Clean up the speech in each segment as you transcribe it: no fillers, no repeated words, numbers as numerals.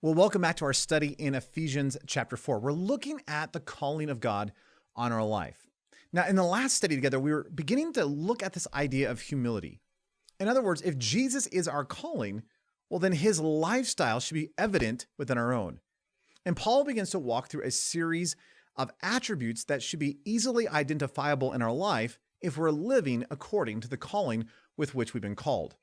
Well, welcome back to our study in Ephesians chapter 4. We're looking at the calling of God on our life. Now, in the last study together, we were beginning to look at this idea of humility. In other words, if Jesus is our calling, well, then his lifestyle should be evident within our own. And Paul begins to walk through a series of attributes that should be easily identifiable in our life if we're living according to the calling with which we've been called.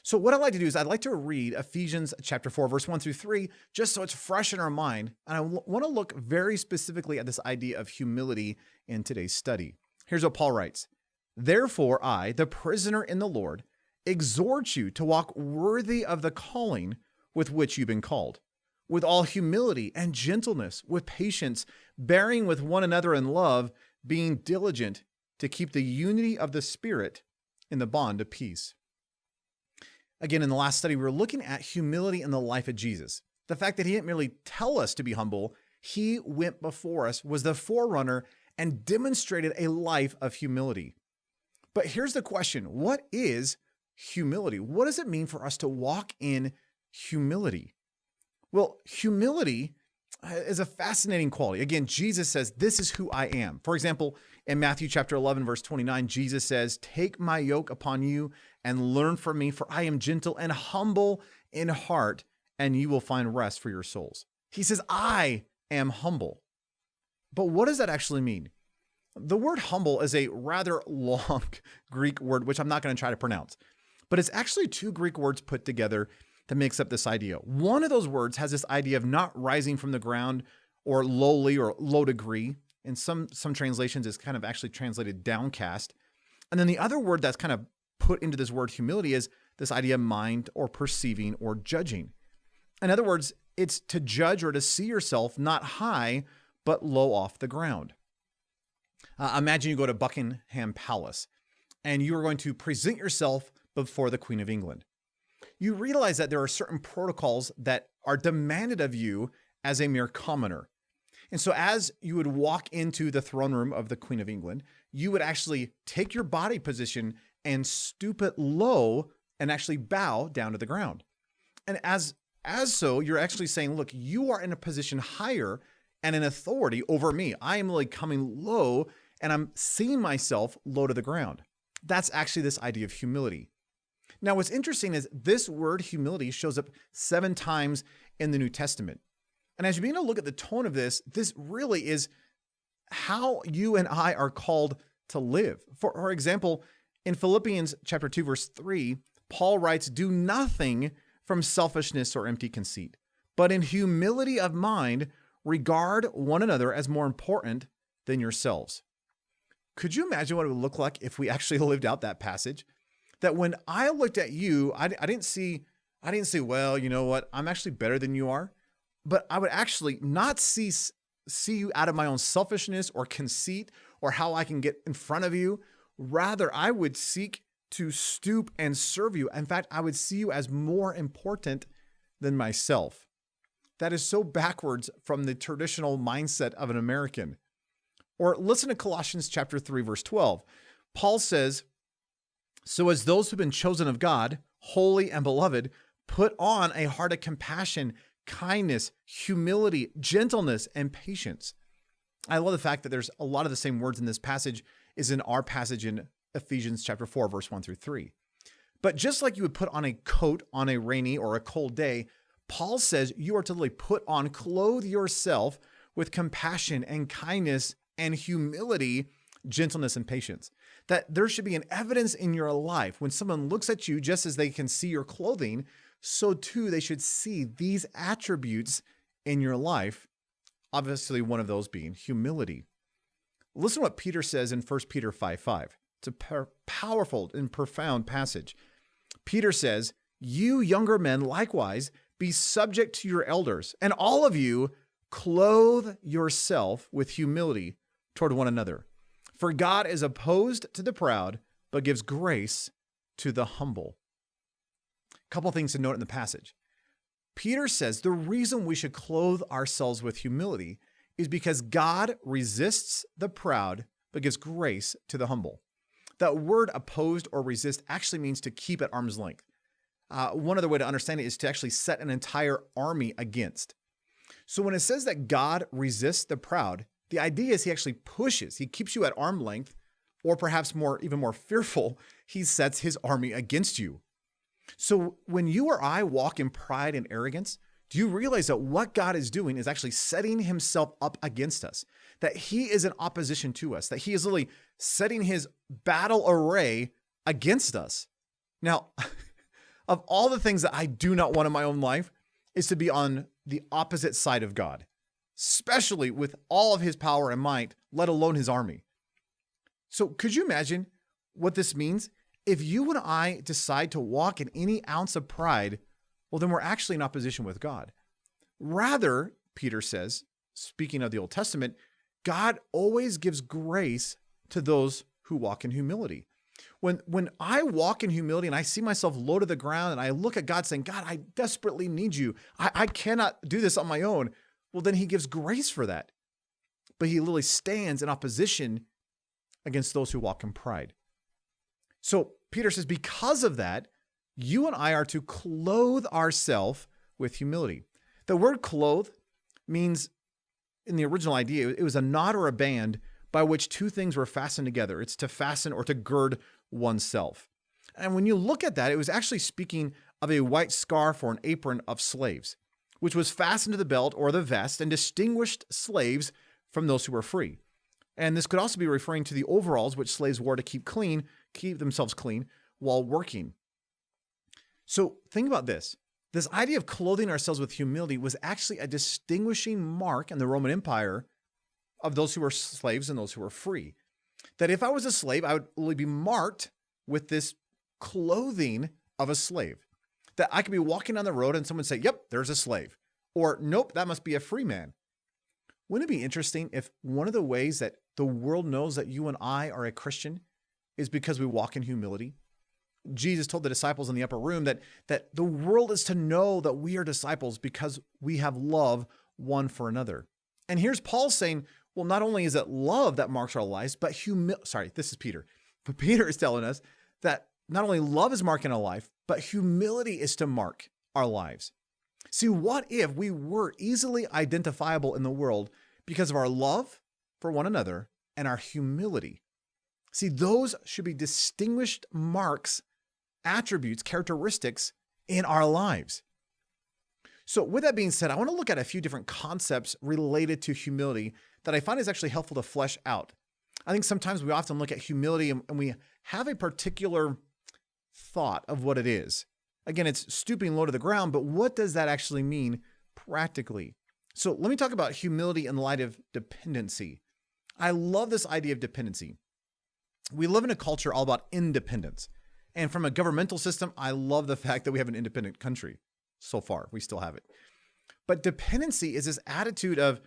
So what I'd like to do is I'd like to read Ephesians chapter 4, verse 1 through 3, just so it's fresh in our mind. And I want to look very specifically at this idea of humility in today's study. Here's what Paul writes. Therefore, I, the prisoner in the Lord, exhort you to walk worthy of the calling with which you've been called, with all humility and gentleness, with patience, bearing with one another in love, being diligent to keep the unity of the Spirit in the bond of peace. Again, in the last study, we were looking at humility in the life of Jesus. The fact that he didn't merely tell us to be humble, he went before us, was the forerunner, and demonstrated a life of humility. But here's the question. What is humility? What does it mean for us to walk in humility? Well, humility is a fascinating quality. Again, Jesus says, this is who I am. For example, in Matthew chapter 11, verse 29, Jesus says, take my yoke upon you and learn from me, for I am gentle and humble in heart, and you will find rest for your souls. He says, I am humble. But what does that actually mean? The word humble is a rather long Greek word, which I'm not going to try to pronounce, but it's actually two Greek words put together that makes up this idea. One of those words has this idea of not rising from the ground or lowly or low degree. In some translations, it's kind of actually translated downcast. And then the other word that's kind of put into this word humility is this idea of mind or perceiving or judging. In other words, it's to judge or to see yourself not high, but low off the ground. Imagine you go to Buckingham Palace and you are going to present yourself before the Queen of England. You realize that there are certain protocols that are demanded of you as a mere commoner. And so as you would walk into the throne room of the Queen of England, you would actually take your body position and stoop it low and actually bow down to the ground. And as so, you're actually saying, look, you are in a position higher and an authority over me. I am like coming low and I'm seeing myself low to the ground. That's actually this idea of humility. Now, what's interesting is this word humility shows up 7 times in the New Testament. And as you begin to look at the tone of this really is how you and I are called to live. For example, in Philippians chapter 2, verse 3, Paul writes, do nothing from selfishness or empty conceit, but in humility of mind, regard one another as more important than yourselves. Could you imagine what it would look like if we actually lived out that passage? That when I looked at you, I didn't say, well, you know what? I'm actually better than you are. But I would actually not see you out of my own selfishness or conceit or how I can get in front of you. Rather, I would seek to stoop and serve you. In fact, I would see you as more important than myself. That is so backwards from the traditional mindset of an American. Or listen to Colossians chapter 3, verse 12. Paul says, so as those who've been chosen of God, holy and beloved, put on a heart of compassion, kindness, humility, gentleness, and patience. I love the fact that there's a lot of the same words in this passage is in our passage in Ephesians chapter 4, verse 1 through 3. But just like you would put on a coat on a rainy or a cold day, Paul says you are to literally clothe yourself with compassion and kindness and humility, gentleness, and patience. That there should be an evidence in your life when someone looks at you, just as they can see your clothing, so too they should see these attributes in your life. Obviously, one of those being humility. Listen to what Peter says in 1 Peter 5:5. It's a powerful and profound passage. Peter says, you younger men likewise be subject to your elders, and all of you clothe yourself with humility toward one another. For God is opposed to the proud, but gives grace to the humble. A couple things to note in the passage. Peter says the reason we should clothe ourselves with humility is because God resists the proud, but gives grace to the humble. That word opposed or resist actually means to keep at arm's length. one other way to understand it is to actually set an entire army against. So when it says that God resists the proud, the idea is he actually pushes, he keeps you at arm length, or perhaps even more fearful, he sets his army against you. So when you or I walk in pride and arrogance, do you realize that what God is doing is actually setting himself up against us? That he is in opposition to us, that he is literally setting his battle array against us. Now, of all the things that I do not want in my own life is to be on the opposite side of God, especially with all of his power and might, let alone his army. So could you imagine what this means? If you and I decide to walk in any ounce of pride, well, then we're actually in opposition with God. Rather, Peter says, speaking of the Old Testament, God always gives grace to those who walk in humility. When I walk in humility and I see myself low to the ground and I look at God saying, God, I desperately need you. I cannot do this on my own. Well, then he gives grace for that. But he literally stands in opposition against those who walk in pride. So Peter says, because of that, you and I are to clothe ourselves with humility. The word clothe means, in the original idea, it was a knot or a band by which two things were fastened together. It's to fasten or to gird oneself. And when you look at that, it was actually speaking of a white scarf or an apron of slaves, which was fastened to the belt or the vest and distinguished slaves from those who were free. And this could also be referring to the overalls which slaves wore to keep themselves clean while working. So think about this. This idea of clothing ourselves with humility was actually a distinguishing mark in the Roman Empire of those who were slaves and those who were free. That if I was a slave, I would only be marked with this clothing of a slave. That I could be walking down the road and someone would say, yep, there's a slave. Or nope, that must be a free man. Wouldn't it be interesting if one of the ways that the world knows that you and I are a Christian is because we walk in humility? Jesus told the disciples in the upper room that the world is to know that we are disciples because we have love one for another. And here's Paul saying, well, not only is it love that marks our lives, but this is Peter. But Peter is telling us that not only love is marking our life, but humility is to mark our lives. See, what if we were easily identifiable in the world because of our love for one another and our humility? See, those should be distinguished marks, attributes, characteristics in our lives. So with that being said, I want to look at a few different concepts related to humility that I find is actually helpful to flesh out. I think sometimes we often look at humility and we have a particular thought of what it is. Again, it's stooping low to the ground, but what does that actually mean practically? So let me talk about humility in light of dependency. I love this idea of dependency. We live in a culture all about independence. And from a governmental system, I love the fact that we have an independent country. So far, we still have it. But dependency is this attitude of,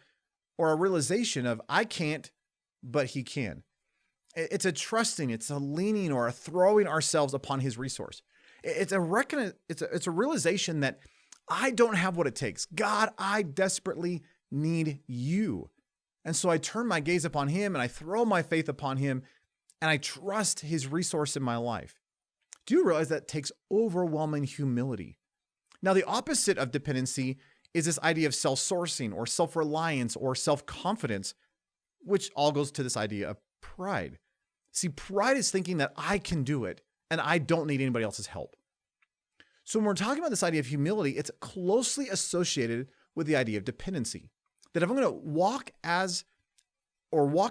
or a realization of, I can't, but he can. It's a trusting, it's a leaning or a throwing ourselves upon his resource. It's a realization that I don't have what it takes. God, I desperately need you. And so I turn my gaze upon him and I throw my faith upon him and I trust his resource in my life. Do you realize that takes overwhelming humility? Now, the opposite of dependency is this idea of self-sourcing or self-reliance or self-confidence, which all goes to this idea of pride. See, pride is thinking that I can do it and I don't need anybody else's help. So when we're talking about this idea of humility, it's closely associated with the idea of dependency. That if I'm going to walk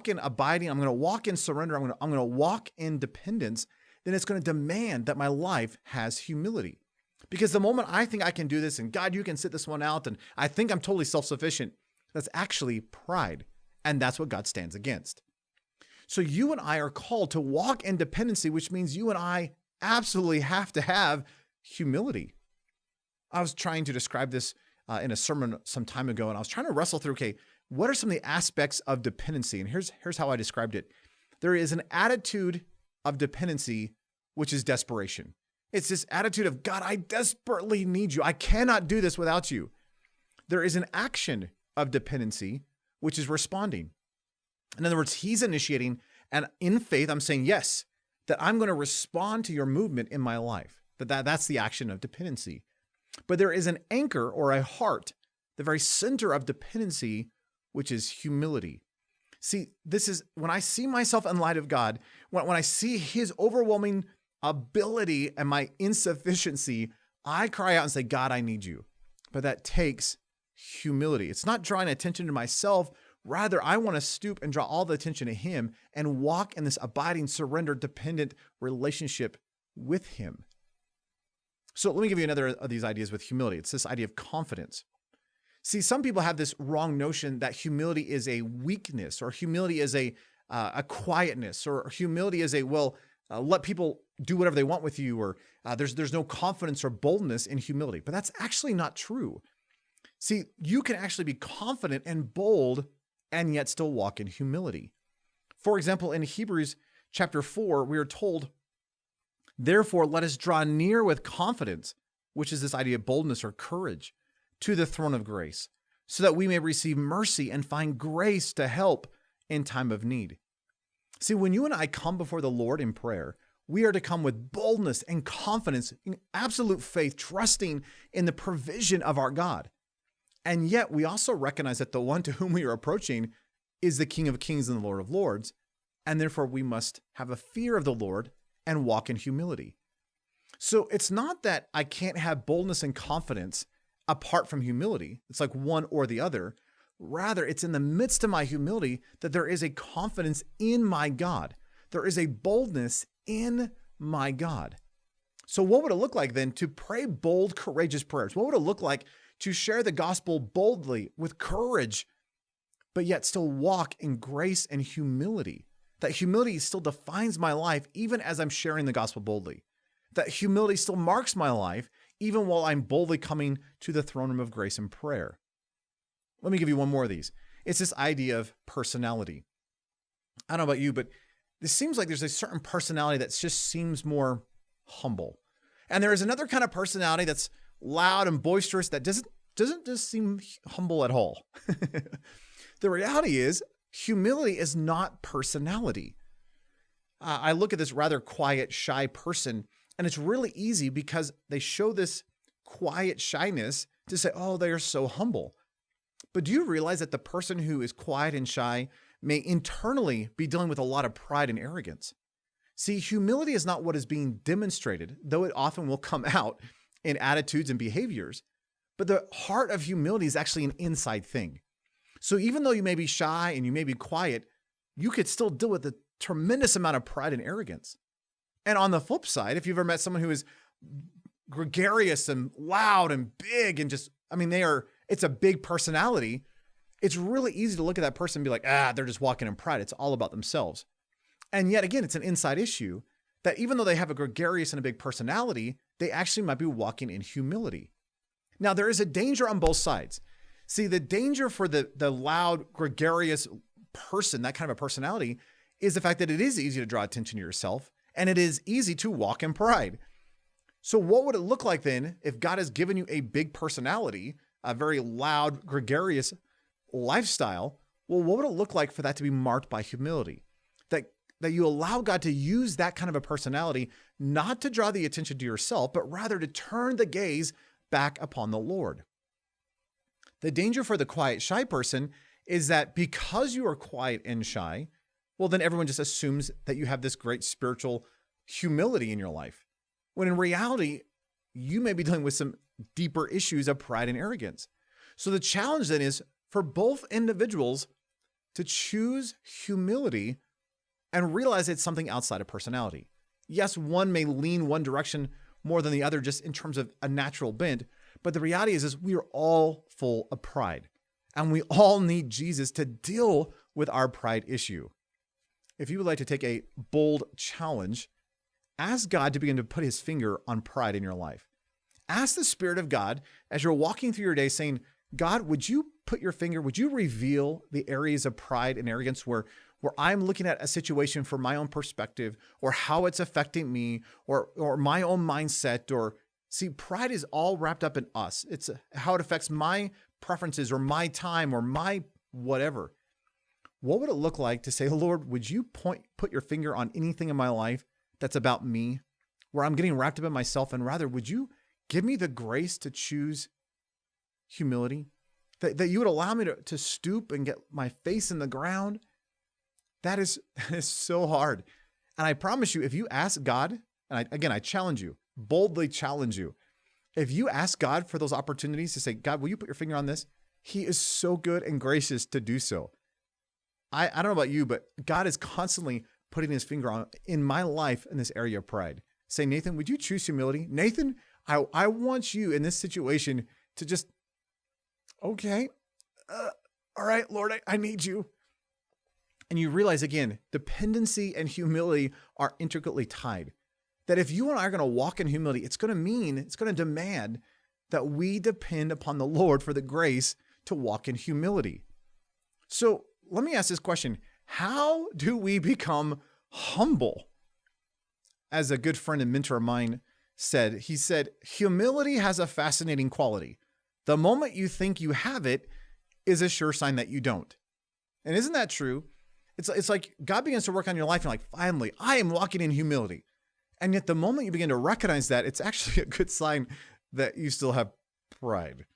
in abiding, I'm going to walk in surrender, I'm going to walk in dependence, then it's going to demand that my life has humility. Because the moment I think I can do this and God, you can sit this one out and I think I'm totally self-sufficient, that's actually pride. And that's what God stands against. So you and I are called to walk in dependency, which means you and I absolutely have to have humility. I was trying to describe this in a sermon some time ago, and I was trying to wrestle through, okay, what are some of the aspects of dependency? And here's how I described it. There is an attitude of dependency, which is desperation. It's this attitude of, God, I desperately need you. I cannot do this without you. There is an action of dependency, which is responding. In other words, he's initiating, and in faith, I'm saying, yes, that I'm going to respond to your movement in my life. That's the action of dependency. But there is an anchor or a heart, the very center of dependency, which is humility. See, this is when I see myself in light of God, when I see his overwhelming ability and my insufficiency, I cry out and say, God, I need you. But that takes humility. It's not drawing attention to myself. Rather, I want to stoop and draw all the attention to him and walk in this abiding, surrendered, dependent relationship with him. So let me give you another of these ideas with humility. It's this idea of confidence. See, some people have this wrong notion that humility is a weakness, or humility is a quietness, or humility is let people do whatever they want with you, or there's no confidence or boldness in humility. But that's actually not true. See, you can actually be confident and bold and yet still walk in humility. For example, in Hebrews chapter 4, we are told, therefore, let us draw near with confidence, which is this idea of boldness or courage, to the throne of grace, so that we may receive mercy and find grace to help in time of need. See, when you and I come before the Lord in prayer, we are to come with boldness and confidence, in absolute faith, trusting in the provision of our God. And yet we also recognize that the one to whom we are approaching is the King of Kings and the Lord of Lords, and therefore we must have a fear of the Lord and walk in humility. So it's not that I can't have boldness and confidence apart from humility. It's like one or the other. Rather, it's in the midst of my humility that there is a confidence in my God. There is a boldness in my God. So what would it look like then to pray bold, courageous prayers? What would it look like to share the gospel boldly with courage, but yet still walk in grace and humility? That humility still defines my life even as I'm sharing the gospel boldly. That humility still marks my life even while I'm boldly coming to the throne room of grace in prayer. Let me give you one more of these. It's this idea of personality. I don't know about you, but this seems like there's a certain personality that just seems more humble. And there is another kind of personality that's loud and boisterous that doesn't just seem humble at all. The reality is, humility is not personality. I look at this rather quiet, shy person, and it's really easy because they show this quiet shyness to say, oh, they are so humble. But do you realize that the person who is quiet and shy may internally be dealing with a lot of pride and arrogance? See, humility is not what is being demonstrated, though it often will come out in attitudes and behaviors. But the heart of humility is actually an inside thing. So even though you may be shy and you may be quiet, you could still deal with a tremendous amount of pride and arrogance. And on the flip side, if you've ever met someone who is gregarious and loud and big and it's a big personality, it's really easy to look at that person and be like, they're just walking in pride. It's all about themselves. And yet again, it's an inside issue that even though they have a gregarious and a big personality, they actually might be walking in humility. Now, there is a danger on both sides. See, the danger for the loud, gregarious person, that kind of a personality, is the fact that it is easy to draw attention to yourself, and it is easy to walk in pride. So what would it look like then if God has given you a big personality, a very loud, gregarious lifestyle? Well, what would it look like for that to be marked by humility? That you allow God to use that kind of a personality, not to draw the attention to yourself, but rather to turn the gaze back upon the Lord. The danger for the quiet, shy person is that because you are quiet and shy, well, then everyone just assumes that you have this great spiritual humility in your life. When in reality, you may be dealing with some deeper issues of pride and arrogance. So the challenge then is for both individuals to choose humility and realize it's something outside of personality. Yes, one may lean one direction more than the other just in terms of a natural bent, but the reality is we are all full of pride, and we all need Jesus to deal with our pride issue. If you would like to take a bold challenge, ask God to begin to put his finger on pride in your life. Ask the Spirit of God as you're walking through your day saying, God, would you reveal the areas of pride and arrogance where I'm looking at a situation from my own perspective, or how it's affecting me, or my own mindset, or see, pride is all wrapped up in us. It's how it affects my preferences or my time or my whatever. What would it look like to say, Lord, would you put your finger on anything in my life that's about me, where I'm getting wrapped up in myself, and rather, would you give me the grace to choose humility? That you would allow me to stoop and get my face in the ground? That is so hard. And I promise you, if you ask God, and I challenge you, boldly challenge you, if you ask God for those opportunities to say, God, will you put your finger on this? He is so good and gracious to do so. I don't know about you, but God is constantly putting his finger on in my life in this area of pride. Say, Nathan, would you choose humility? Nathan, I want you in this situation to just, okay, all right, Lord, I need you. And you realize, again, dependency and humility are intricately tied. That if you and I are going to walk in humility, it's going to demand that we depend upon the Lord for the grace to walk in humility. So let me ask this question. How do we become humble? As a good friend and mentor of mine said, he said, humility has a fascinating quality. The moment you think you have it is a sure sign that you don't. And isn't that true? It's like God begins to work on your life and you're like, finally, I am walking in humility. And yet the moment you begin to recognize that, it's actually a good sign that you still have pride.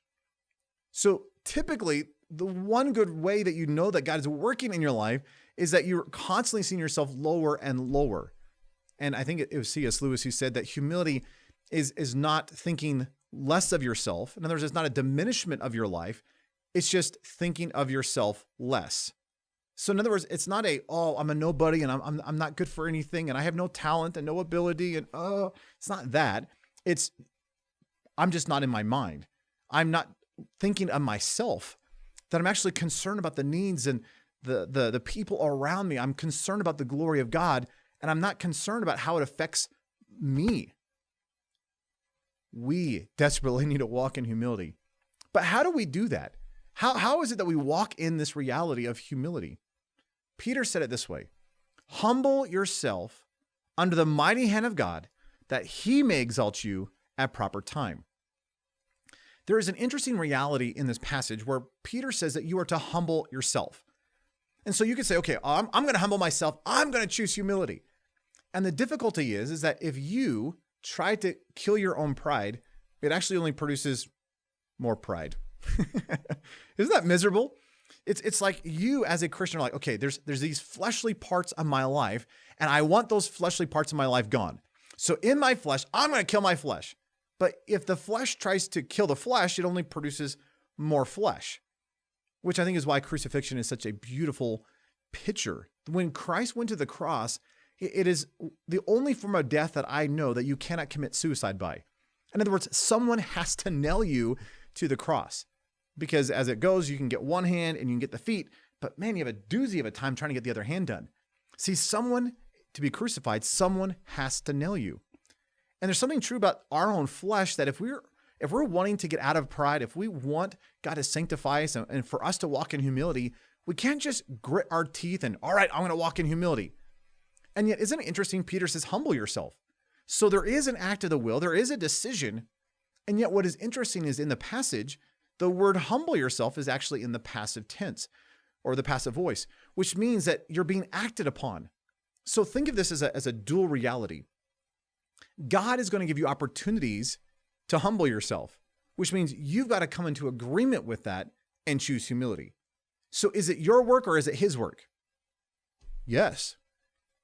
So typically, the one good way that you know that God is working in your life is that you're constantly seeing yourself lower and lower. And I think it was C.S. Lewis who said that humility is not thinking less of yourself. In other words, it's not a diminishment of your life. It's just thinking of yourself less. So in other words, it's not I'm a nobody and I'm not good for anything and I have no talent and no ability and it's not that. It's I'm just not in my mind. I'm not thinking of myself, that I'm actually concerned about the needs and the people around me. I'm concerned about the glory of God, and I'm not concerned about how it affects me. We desperately need to walk in humility. But how do we do that? How is it that we walk in this reality of humility? Peter said it this way: humble yourself under the mighty hand of God, that he may exalt you at proper time. There is an interesting reality in this passage where Peter says that you are to humble yourself. And so you could say, okay, I'm going to humble myself. I'm going to choose humility. And the difficulty is that if you try to kill your own pride, it actually only produces more pride. Isn't that miserable? It's like you as a Christian are like, okay, there's these fleshly parts of my life, and I want those fleshly parts of my life gone. So in my flesh, I'm going to kill my flesh. But if the flesh tries to kill the flesh, it only produces more flesh, which I think is why crucifixion is such a beautiful picture. When Christ went to the cross, it is the only form of death that I know that you cannot commit suicide by. In other words, someone has to nail you to the cross, because as it goes, you can get one hand and you can get the feet, but man, you have a doozy of a time trying to get the other hand done. See, to be crucified, someone has to nail you. And there's something true about our own flesh that if we're wanting to get out of pride, if we want God to sanctify us and for us to walk in humility, we can't just grit our teeth and, all right, I'm going to walk in humility. And yet, isn't it interesting? Peter says, humble yourself. So there is an act of the will, there is a decision. And yet what is interesting is in the passage, the word humble yourself is actually in the passive tense or the passive voice, which means that you're being acted upon. So think of this as a dual reality. God is going to give you opportunities to humble yourself, which means you've got to come into agreement with that and choose humility. So is it your work or is it his work? Yes.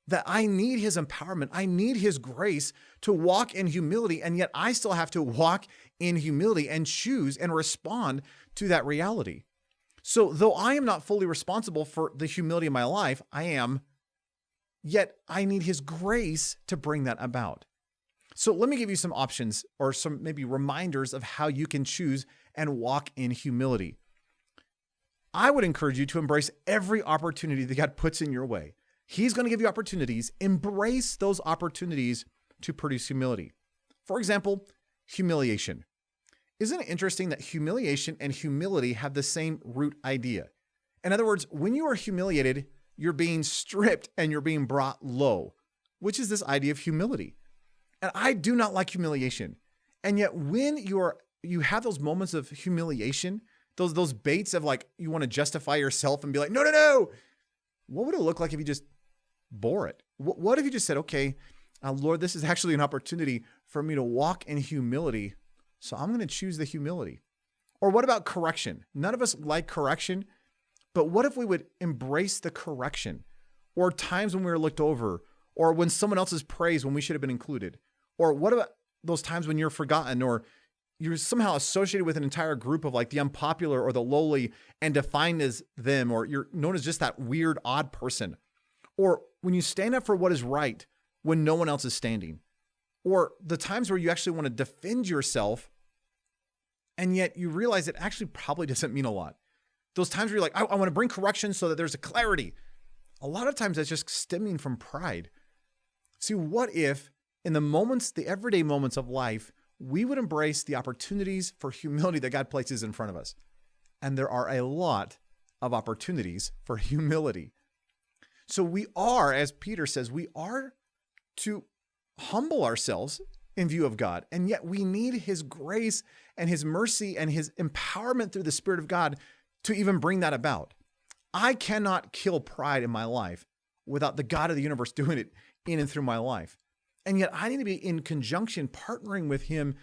That I need his empowerment. I need his grace to walk in humility. And yet I still have to walk in humility and choose and respond to that reality. So though I am not fully responsible for the humility of my life, yet I need his grace to bring that about. So let me give you some options or some maybe reminders of how you can choose and walk in humility. I would encourage you to embrace every opportunity that God puts in your way. He's going to give you opportunities. Embrace those opportunities to produce humility. For example, humiliation. Isn't it interesting that humiliation and humility have the same root idea? In other words, when you are humiliated, you're being stripped and you're being brought low, which is this idea of humility. And I do not like humiliation. And yet when you have those moments of humiliation, those baits of like, you want to justify yourself and be like, no. What would it look like if you just bore it? What if you just said, okay, Lord, this is actually an opportunity for me to walk in humility. So I'm going to choose the humility. Or what about correction? None of us like correction, but what if we would embrace the correction? Or times when we were looked over, or when someone else is praised when we should have been included? Or what about those times when you're forgotten, or you're somehow associated with an entire group of like the unpopular or the lowly and defined as them, or you're known as just that weird, odd person? Or when you stand up for what is right when no one else is standing? Or the times where you actually want to defend yourself and yet you realize it actually probably doesn't mean a lot. Those times where you're like, I want to bring correction so that there's a clarity. A lot of times that's just stemming from pride. See, what if in the moments, the everyday moments of life, we would embrace the opportunities for humility that God places in front of us? And there are a lot of opportunities for humility. So we are, as Peter says, we are to humble ourselves in view of God. And yet we need his grace and his mercy and his empowerment through the Spirit of God to even bring that about. I cannot kill pride in my life without the God of the universe doing it in and through my life. And yet I need to be in conjunction, partnering with him,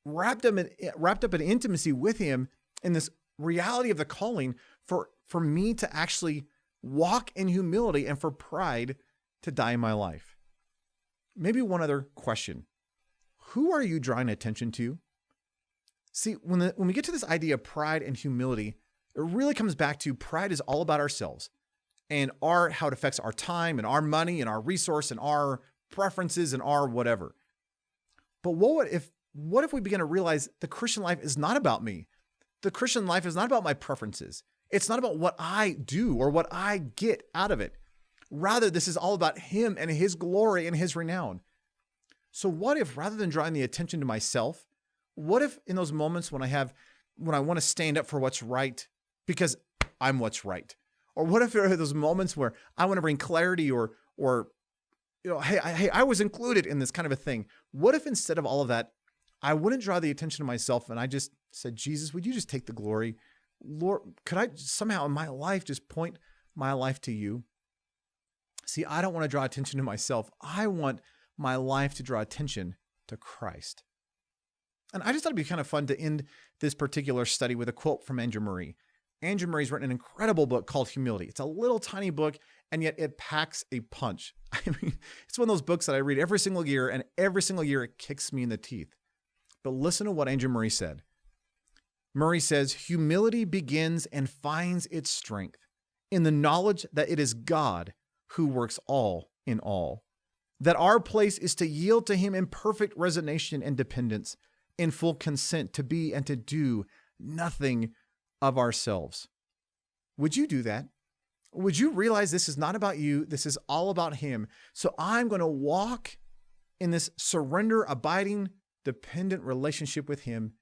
wrapped up in intimacy with him in this reality of the calling for me to actually walk in humility and for pride to die in my life. Maybe one other question. Who are you drawing attention to? See, when we get to this idea of pride and humility, it really comes back to pride is all about ourselves and how it affects our time and our money and our resource and our preferences and our whatever. But what if we begin to realize the Christian life is not about me? The Christian life is not about my preferences. It's not about what I do or what I get out of it. Rather, this is all about him and his glory and his renown. So what if, rather than drawing the attention to myself, what if in those moments when I want to stand up for what's right because I'm what's right? Or what if there are those moments where I want to bring clarity or hey, I was included in this kind of a thing. What if instead of all of that, I wouldn't draw the attention to myself and I just said, Jesus, would you just take the glory? Lord, could I somehow in my life just point my life to you? See, I don't want to draw attention to myself. I want my life to draw attention to Christ. And I just thought it'd be kind of fun to end this particular study with a quote from Andrew Murray. Andrew Murray's written an incredible book called Humility. It's a little tiny book, and yet it packs a punch. I mean, it's one of those books that I read every single year, and every single year it kicks me in the teeth. But listen to what Andrew Murray said. Murray says, humility begins and finds its strength in the knowledge that it is God who works all in all, that our place is to yield to him in perfect resignation and dependence, in full consent to be and to do nothing of ourselves. Would you do that? Would you realize this is not about you? This is all about him. So I'm going to walk in this surrender, abiding, dependent relationship with him.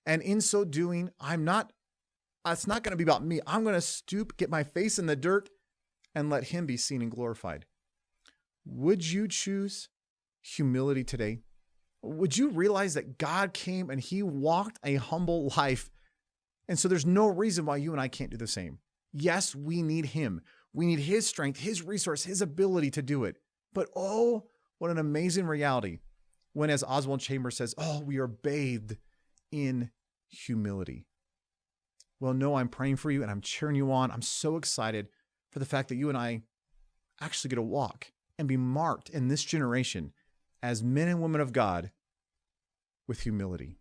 And in so doing, it's not going to be about me. I'm going to stoop, get my face in the dirt, and let him be seen and glorified. Would you choose humility today? Would you realize that God came and he walked a humble life? And so there's no reason why you and I can't do the same. Yes, we need him. We need his strength, his resource, his ability to do it. But oh, what an amazing reality when, as Oswald Chambers says, we are bathed in humility. Well, no, I'm praying for you and I'm cheering you on. I'm so excited for the fact that you and I actually get to walk and be marked in this generation as men and women of God with humility.